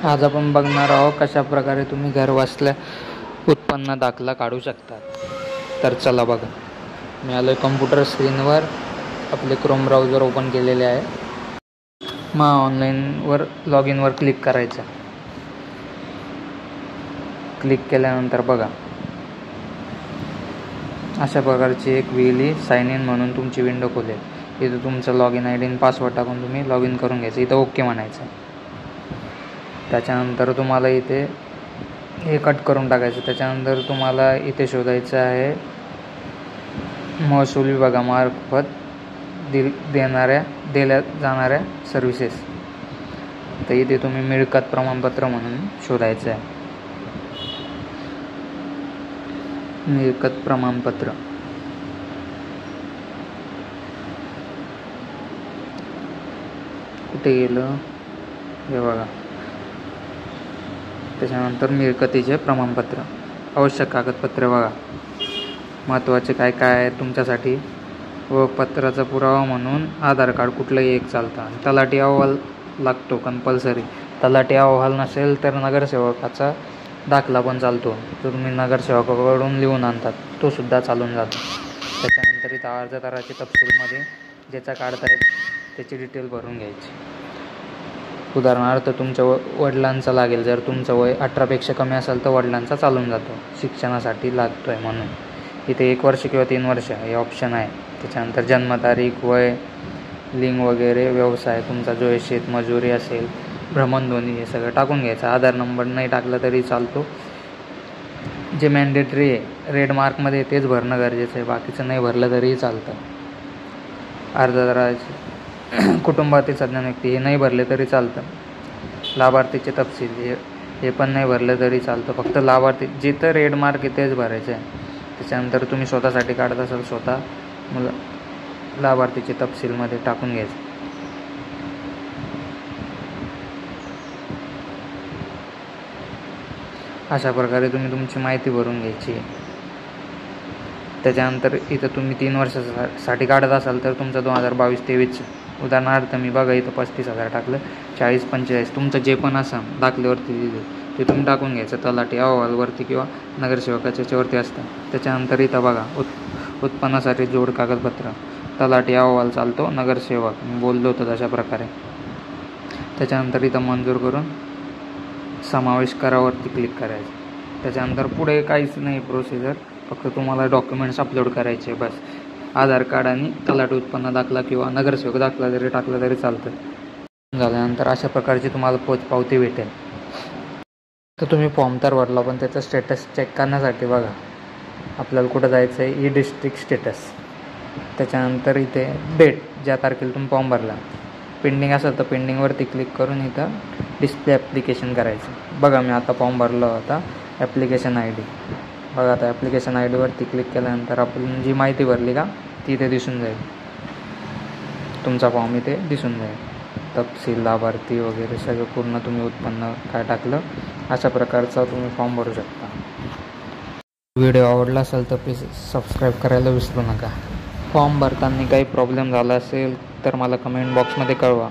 आज आपण बघणार आहोत कशा प्रकारे तुम्ही घर बसल्या उत्पन्न दाखला काढू शकता। तर चला बघा, मी आलो कॉम्प्युटर स्क्रीनवर, आपले क्रोम ब्राउझर ओपन केलेले आहे। मग ऑनलाईनवर लॉग इनवर क्लिक करायचं। क्लिक केल्यानंतर बघा अशा प्रकारची एक वेगळी साइन इन म्हणून तुमची विंडो खोलेल। इथं तुमचं लॉग इन आयडी आणि पासवर्ड टाकून तुम्ही लॉग इन करून घ्यायचं। इथं ओके म्हणायचं। त्याच्यानंतर तुम्हाला इथे हे कट करून टाकायचं। त्याच्यानंतर तुम्हाला इथे शोधायचं आहे महसूल विभागामार्फत दिल्या जाणाऱ्या सर्व्हिसेस। तर इथे तुम्ही मिळकत प्रमाणपत्र म्हणून शोधायचं आहे। मिळकत प्रमाणपत्र कुठे गेलं हे बघा। त्याच्यानंतर मिळकतीचे प्रमाणपत्र, आवश्यक कागदपत्रे बघा, महत्त्वाचे काय काय आहे तुमच्यासाठी। ओळखपत्राचा पुरावा म्हणून आधार कार्ड कुठलंही एक चालतं। तलाठी अहवाल लागतो कंपल्सरी। तलाठी अहवाल नसेल तर नगरसेवकाचा दाखला पण चालतो, जो तुम्ही नगरसेवकाकडून लिहून आणतात तो सुद्धा चालून जातो। त्याच्यानंतर इथं अर्जदाराचे तपशीलमध्ये ज्याचा काढतायत त्याची डिटेल भरून घ्यायची। उदाहरणार्थ तुमच्या वडिलांचा लागेल, जर तुमचं वय 18पेक्षा कमी असेल तर वडिलांचा चालून जातो, शिक्षणासाठी लागतो आहे म्हणून। इथे 1 वर्ष किंवा 3 वर्ष हे ऑप्शन आहे। त्याच्यानंतर जन्मतारीख, वय, लिंग वगैरे, व्यवसाय तुमचा जो आहे, शेतमजुरी असेल, भ्रमणध्वनी, हे सगळं टाकून घ्यायचं। आधार नंबर नाही टाकला तरी चालतो। जे मॅन्डेटरी आहे रेड मार्कमध्ये तेच भरणं गरजेचं आहे, बाकीचं नाही भरलं तरीही चालतं। अर्जदाराचे कुटुंबातील सज्ञान व्यक्ती हे नाही भरले तरी चालतं। लाभार्थीचे तपशील हे पण नाही भरलं तरी चालतं, फक्त लाभार्थी जिथं रेड मार्क आहे तेच भरायचं आहे। त्याच्यानंतर तुम्ही स्वतःसाठी काढत असाल स्वतः लाभार्थीचे तपशीलमध्ये टाकून घ्यायचं। अशा प्रकारे तुम्ही तुमची माहिती भरून घ्यायची आहे। त्याच्यानंतर इथं तुम्ही 3 वर्षासाठी काढत असाल तर तुमचं 2022-23 उदाहरणार्थ मी बघा इथं 35,000 टाकलं, 40-45 तुमचं जे पण असेल दाखल्यावरती दिलं ते तुम्ही टाकून घ्यायचं। तलाठी अहवालवरती किंवा नगरसेवकाच्या याच्यावरती असतं। त्याच्यानंतर इथं बघा उत्पन्नासाठी जोड कागदपत्र, तलाठी अहवाल चालतो, नगरसेवक मी बोललो होतो तशा प्रकारे। त्याच्यानंतर इथं मंजूर करून समावेश करावरती क्लिक करायचं। त्याच्यानंतर पुढे काहीच नाही प्रोसिजर, फक्त तुम्हाला डॉक्युमेंट्स अपलोड करायचे बस। आधार कार्ड आणि तलाठी उत्पन्न दाखला किंवा नगरसेवक दाखला जरी टाकला तरी चालतं। झाल्यानंतर अशा प्रकारची तुम्हाला पोचपावती भेटेल। तर तुम्ही फॉर्म तर भरला, पण त्याचं स्टेटस चेक करण्यासाठी बघा आपल्याला कुठं जायचं आहे, डिस्ट्रिक्ट स्टेटस। त्याच्यानंतर इथे डेट, ज्या तारखेला तुम्ही फॉर्म भरला, पेंडिंग असेल तर पेंडिंगवरती क्लिक करून इथं डिस्प्ले ॲप्लिकेशन करायचं। बघा मी आता फॉर्म भरला होता, ॲप्लिकेशन आय डी बघा। आता ॲप्लिकेशन आय डीवरती क्लिक केल्यानंतर आपण जी माहिती भरली का ती इथे दिसून जाईल। तुमचा फॉर्म इथे दिसून जाईल, तपशील, लाभार्थी वगैरे सगळं पूर्ण तुम्ही उत्पन्न काय टाकलं अशा प्रकारचा तुम्ही फॉर्म भरू शकता। व्हिडिओ आवडला असेल तर प्लीज सबस्क्राईब करायला विसरू नका। फॉर्म भरताना काही प्रॉब्लेम झाला असेल तर मला कमेंट बॉक्समध्ये कळवा।